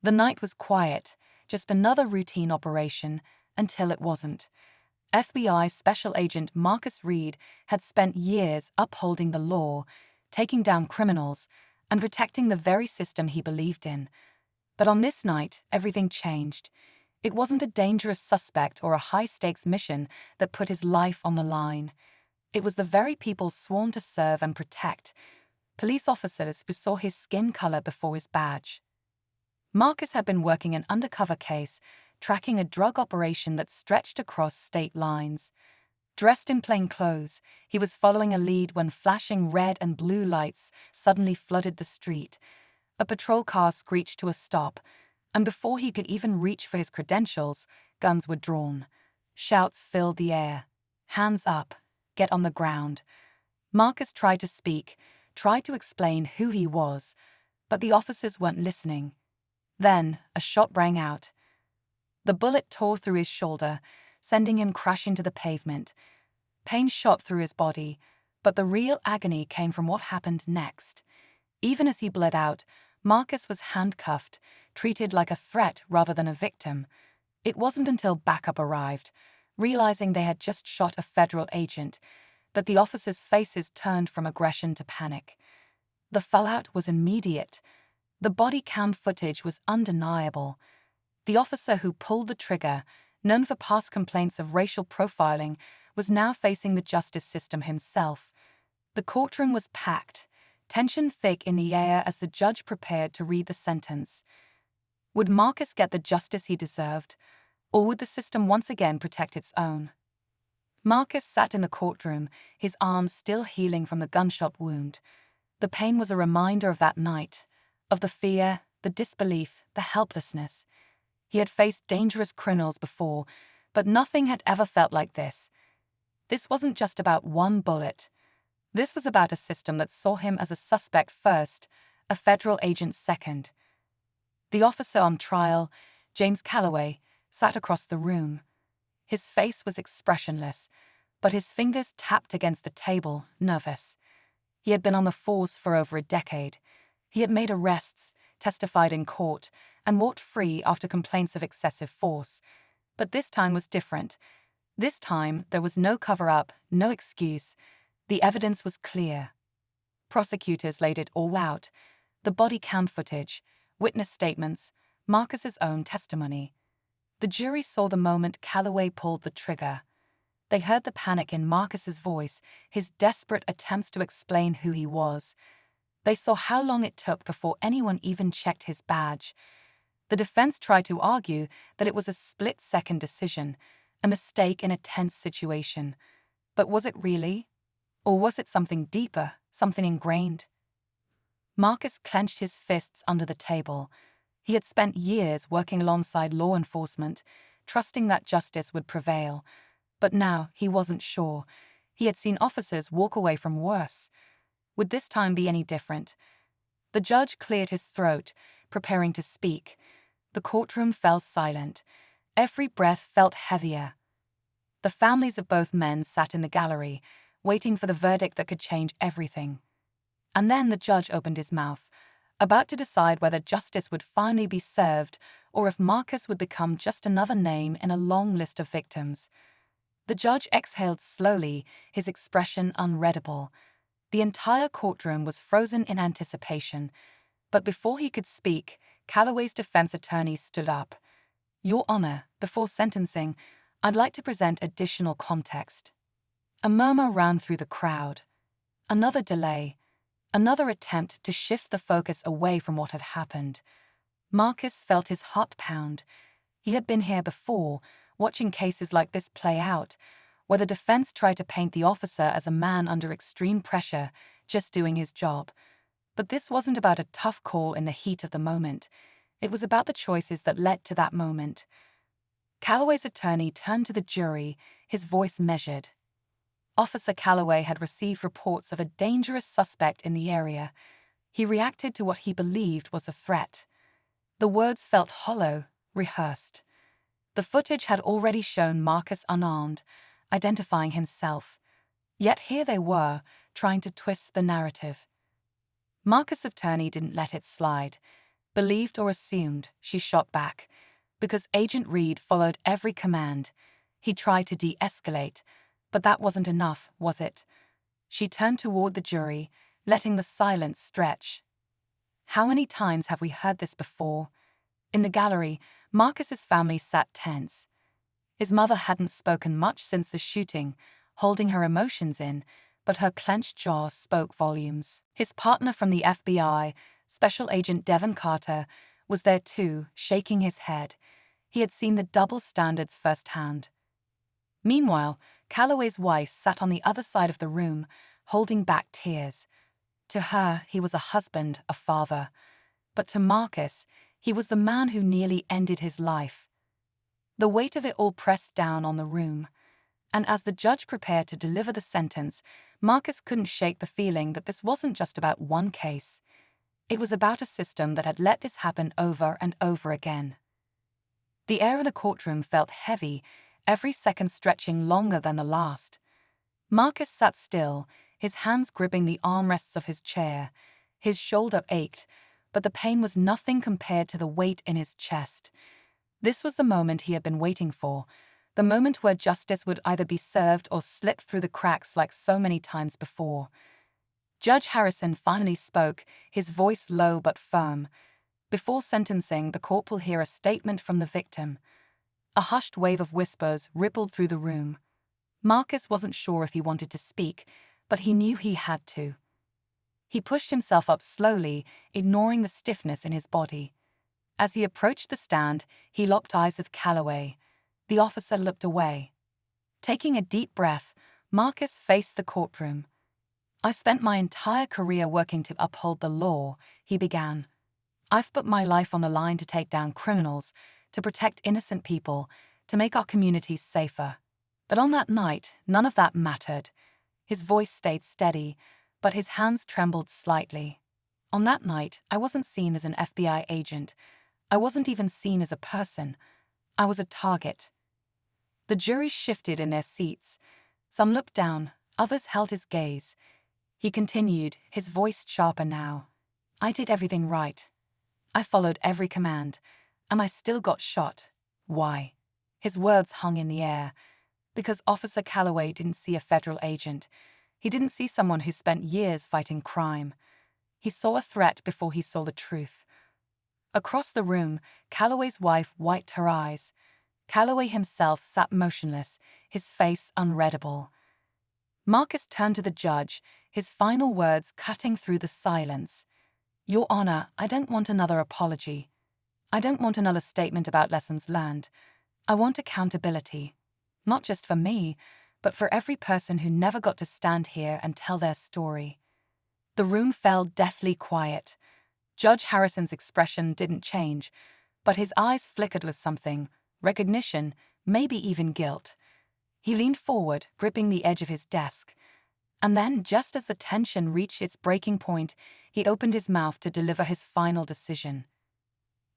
The night was quiet, just another routine operation, until it wasn't. FBI Special Agent Marcus Reed had spent years upholding the law, taking down criminals, and protecting the very system he believed in. But on this night, everything changed. It wasn't a dangerous suspect or a high-stakes mission that put his life on the line. It was the very people sworn to serve and protect, police officers who saw his skin color before his badge. Marcus had been working an undercover case, tracking a drug operation that stretched across state lines. Dressed in plain clothes, he was following a lead when flashing red and blue lights suddenly flooded the street. A patrol car screeched to a stop, and before he could even reach for his credentials, guns were drawn. Shouts filled the air. "Hands up! Get on the ground!" Marcus tried to speak, tried to explain who he was, but the officers weren't listening. Then, a shot rang out. The bullet tore through his shoulder, sending him crashing to the pavement. Pain shot through his body, but the real agony came from what happened next. Even as he bled out, Marcus was handcuffed, treated like a threat rather than a victim. It wasn't until backup arrived, realizing they had just shot a federal agent, that the officers' faces turned from aggression to panic. The fallout was immediate. The body cam footage was undeniable. The officer who pulled the trigger, known for past complaints of racial profiling, was now facing the justice system himself. The courtroom was packed, tension thick in the air as the judge prepared to read the sentence. Would Marcus get the justice he deserved, or would the system once again protect its own? Marcus sat in the courtroom, his arms still healing from the gunshot wound. The pain was a reminder of that night, of the fear, the disbelief, the helplessness. He had faced dangerous criminals before, but nothing had ever felt like this. This wasn't just about one bullet. This was about a system that saw him as a suspect first, a federal agent second. The officer on trial, James Calloway, sat across the room. His face was expressionless, but his fingers tapped against the table, nervous. He had been on the force for over a decade. He had made arrests, testified in court, and walked free after complaints of excessive force. But this time was different. This time, there was no cover-up, no excuse. The evidence was clear. Prosecutors laid it all out. The body cam footage, witness statements, Marcus's own testimony. The jury saw the moment Calloway pulled the trigger. They heard the panic in Marcus's voice, his desperate attempts to explain who he was. They saw how long it took before anyone even checked his badge. The defense tried to argue that it was a split-second decision, a mistake in a tense situation. But was it really? Or was it something deeper, something ingrained? Marcus clenched his fists under the table. He had spent years working alongside law enforcement, trusting that justice would prevail. But now he wasn't sure. He had seen officers walk away from worse. Would this time be any different? The judge cleared his throat, preparing to speak. The courtroom fell silent. Every breath felt heavier. The families of both men sat in the gallery, waiting for the verdict that could change everything. And then the judge opened his mouth, about to decide whether justice would finally be served or if Marcus would become just another name in a long list of victims. The judge exhaled slowly, his expression unreadable. The entire courtroom was frozen in anticipation. But before he could speak, Calloway's defense attorney stood up. "Your Honor, before sentencing, I'd like to present additional context." A murmur ran through the crowd. Another delay. Another attempt to shift the focus away from what had happened. Marcus felt his heart pound. He had been here before, watching cases like this play out, where the defense tried to paint the officer as a man under extreme pressure, just doing his job. But this wasn't about a tough call in the heat of the moment. It was about the choices that led to that moment. Calloway's attorney turned to the jury, his voice measured. Officer Calloway had received reports of a dangerous suspect in the area. He reacted to what he believed was a threat. The words felt hollow, rehearsed. The footage had already shown Marcus unarmed, identifying himself. Yet here they were, trying to twist the narrative. Marcus' attorney didn't let it slide. Believed or assumed, she shot back, because Agent Reed followed every command. He tried to de-escalate, but that wasn't enough, was it? She turned toward the jury, letting the silence stretch. How many times have we heard this before? In the gallery, Marcus's family sat tense. His mother hadn't spoken much since the shooting, holding her emotions in, but her clenched jaw spoke volumes. His partner from the FBI, Special Agent Devon Carter, was there too, shaking his head. He had seen the double standards firsthand. Meanwhile, Calloway's wife sat on the other side of the room, holding back tears. To her, he was a husband, a father. But to Marcus, he was the man who nearly ended his life. The weight of it all pressed down on the room. And as the judge prepared to deliver the sentence, Marcus couldn't shake the feeling that this wasn't just about one case. It was about a system that had let this happen over and over again. The air in the courtroom felt heavy, every second stretching longer than the last. Marcus sat still, his hands gripping the armrests of his chair. His shoulder ached, but the pain was nothing compared to the weight in his chest. This was the moment he had been waiting for, the moment where justice would either be served or slip through the cracks like so many times before. Judge Harrison finally spoke, his voice low but firm. Before sentencing, the court will hear a statement from the victim. A hushed wave of whispers rippled through the room. Marcus wasn't sure if he wanted to speak, but he knew he had to. He pushed himself up slowly, ignoring the stiffness in his body. As he approached the stand, he locked eyes with Calloway. The officer looked away. Taking a deep breath, Marcus faced the courtroom. "I spent my entire career working to uphold the law," he began. "I've put my life on the line to take down criminals, to protect innocent people, to make our communities safer. But on that night, none of that mattered." His voice stayed steady, but his hands trembled slightly. "On that night, I wasn't seen as an FBI agent. I wasn't even seen as a person. I was a target." The jury shifted in their seats. Some looked down, others held his gaze. He continued, his voice sharper now. "I did everything right. I followed every command, and I still got shot. Why?" His words hung in the air. Because Officer Calloway didn't see a federal agent. He didn't see someone who spent years fighting crime. He saw a threat before he saw the truth. Across the room, Calloway's wife wiped her eyes. Calloway himself sat motionless, his face unreadable. Marcus turned to the judge, his final words cutting through the silence. "Your Honor, I don't want another apology. I don't want another statement about lessons learned. I want accountability. Not just for me, but for every person who never got to stand here and tell their story." The room fell deathly quiet. Judge Harrison's expression didn't change, but his eyes flickered with something, recognition, maybe even guilt. He leaned forward, gripping the edge of his desk. And then, just as the tension reached its breaking point, he opened his mouth to deliver his final decision.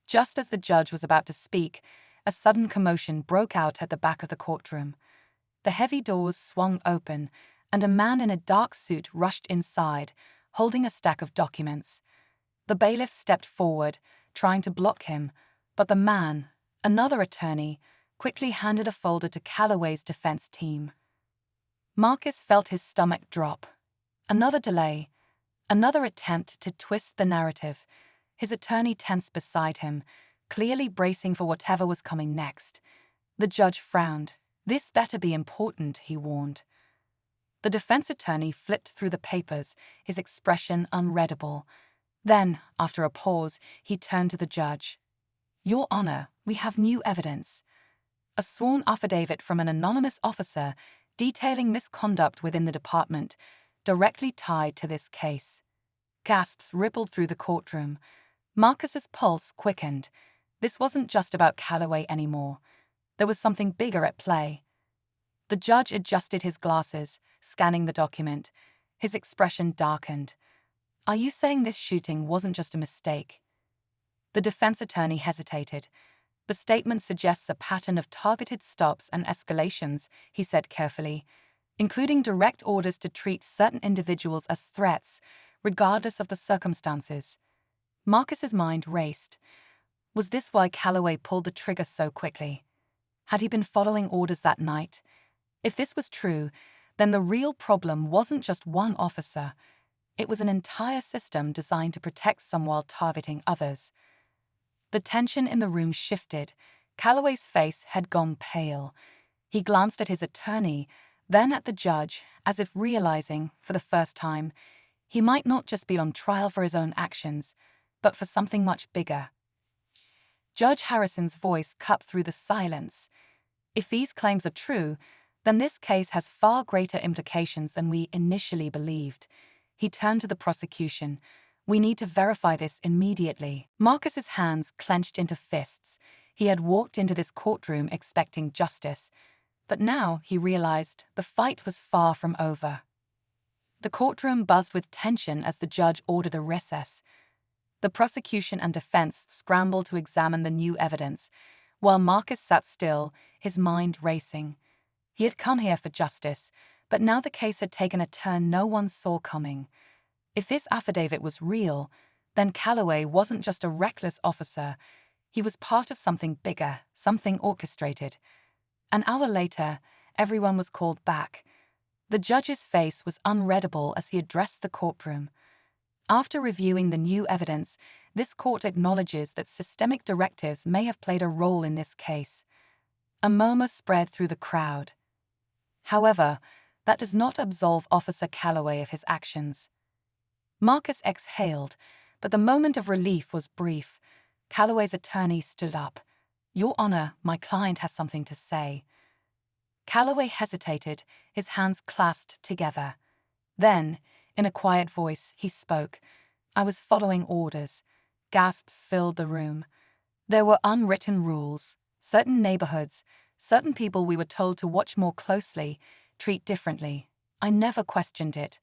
Just as the judge was about to speak, a sudden commotion broke out at the back of the courtroom. The heavy doors swung open, and a man in a dark suit rushed inside, holding a stack of documents. The bailiff stepped forward, trying to block him, but the man, another attorney, quickly handed a folder to Calloway's defense team. Marcus felt his stomach drop. Another delay, another attempt to twist the narrative. His attorney tensed beside him, clearly bracing for whatever was coming next. The judge frowned. "This better be important," he warned. The defense attorney flipped through the papers, his expression unreadable. Then, after a pause, he turned to the judge. "Your Honor, we have new evidence. A sworn affidavit from an anonymous officer detailing misconduct within the department, directly tied to this case." Gasps rippled through the courtroom. Marcus's pulse quickened. This wasn't just about Calloway anymore. There was something bigger at play. The judge adjusted his glasses, scanning the document. His expression darkened. "Are you saying this shooting wasn't just a mistake?" The defense attorney hesitated. "The statement suggests a pattern of targeted stops and escalations," he said carefully, "including direct orders to treat certain individuals as threats, regardless of the circumstances." Marcus's mind raced. Was this why Calloway pulled the trigger so quickly? Had he been following orders that night? If this was true, then the real problem wasn't just one officer. It was an entire system designed to protect some while targeting others. The tension in the room shifted. Calloway's face had gone pale. He glanced at his attorney, then at the judge, as if realizing, for the first time, he might not just be on trial for his own actions, but for something much bigger. Judge Harrison's voice cut through the silence. If these claims are true, then this case has far greater implications than we initially believed. He turned to the prosecution. We need to verify this immediately. Marcus's hands clenched into fists. He had walked into this courtroom expecting justice, but now he realized the fight was far from over. The courtroom buzzed with tension as the judge ordered a recess. The prosecution and defense scrambled to examine the new evidence, while Marcus sat still, his mind racing. He had come here for justice, but now the case had taken a turn no one saw coming. If this affidavit was real, then Calloway wasn't just a reckless officer. He was part of something bigger, something orchestrated. An hour later, everyone was called back. The judge's face was unreadable as he addressed the courtroom. After reviewing the new evidence, this court acknowledges that systemic directives may have played a role in this case. A murmur spread through the crowd. However, that does not absolve Officer Calloway of his actions. Marcus exhaled, but the moment of relief was brief. Calloway's attorney stood up. "Your Honor, my client has something to say." Calloway hesitated, his hands clasped together. Then, in a quiet voice, he spoke. "I was following orders." Gasps filled the room. There were unwritten rules. Certain neighborhoods, certain people we were told to watch more closely, treat differently. I never questioned it.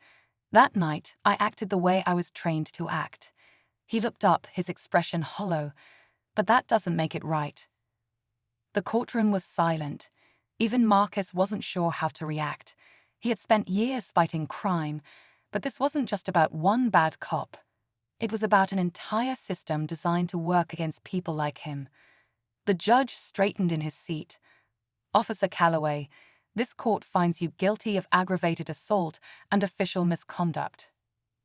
That night, I acted the way I was trained to act. He looked up, his expression hollow. But that doesn't make it right. The courtroom was silent. Even Marcus wasn't sure how to react. He had spent years fighting crime, but this wasn't just about one bad cop. It was about an entire system designed to work against people like him. The judge straightened in his seat. "Officer Calloway, this court finds you guilty of aggravated assault and official misconduct."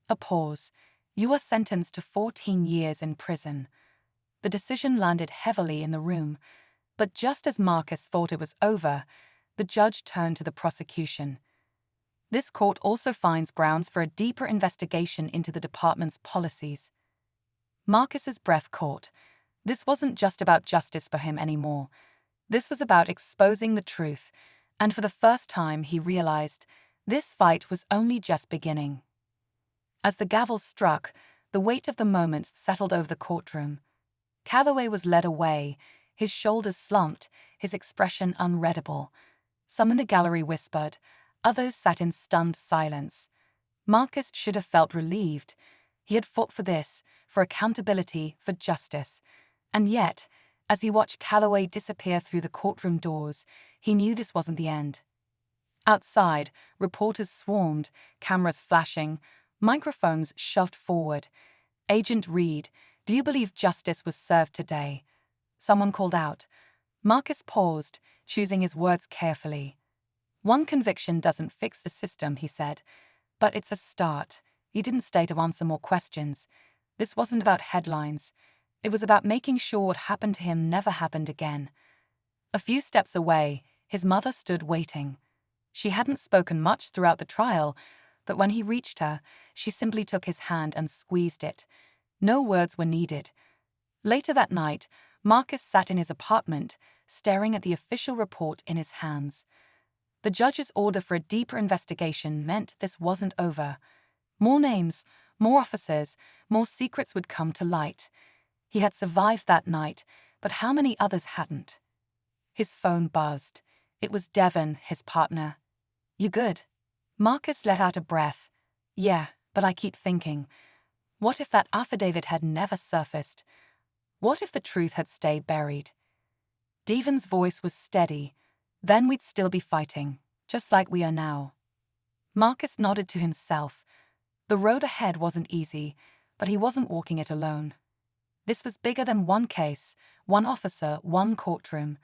A pause. "You are sentenced to 14 years in prison." The decision landed heavily in the room, but just as Marcus thought it was over, the judge turned to the prosecution. "This court also finds grounds for a deeper investigation into the department's policies." Marcus's breath caught. This wasn't just about justice for him anymore. This was about exposing the truth, and for the first time he realized this fight was only just beginning. As the gavel struck, the weight of the moment settled over the courtroom. Calloway was led away, his shoulders slumped, his expression unreadable. Some in the gallery whispered, others sat in stunned silence. Marcus should have felt relieved. He had fought for this, for accountability, for justice. And yet, as he watched Calloway disappear through the courtroom doors, he knew this wasn't the end. Outside, reporters swarmed, cameras flashing, microphones shoved forward. "Agent Reed, do you believe justice was served today?" Someone called out. Marcus paused, choosing his words carefully. "One conviction doesn't fix the system," he said, "but it's a start." He didn't stay to answer more questions. This wasn't about headlines. It was about making sure what happened to him never happened again. A few steps away, his mother stood waiting. She hadn't spoken much throughout the trial, but when he reached her, she simply took his hand and squeezed it. No words were needed. Later that night, Marcus sat in his apartment, staring at the official report in his hands. The judge's order for a deeper investigation meant this wasn't over. More names, more officers, more secrets would come to light. He had survived that night, but how many others hadn't? His phone buzzed. It was Devon, his partner. "You good?" Marcus let out a breath. "Yeah, but I keep thinking, what if that affidavit had never surfaced? What if the truth had stayed buried?" Devon's voice was steady. "Then we'd still be fighting, just like we are now." Marcus nodded to himself. The road ahead wasn't easy, but he wasn't walking it alone. This was bigger than one case, one officer, one courtroom,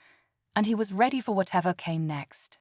and he was ready for whatever came next.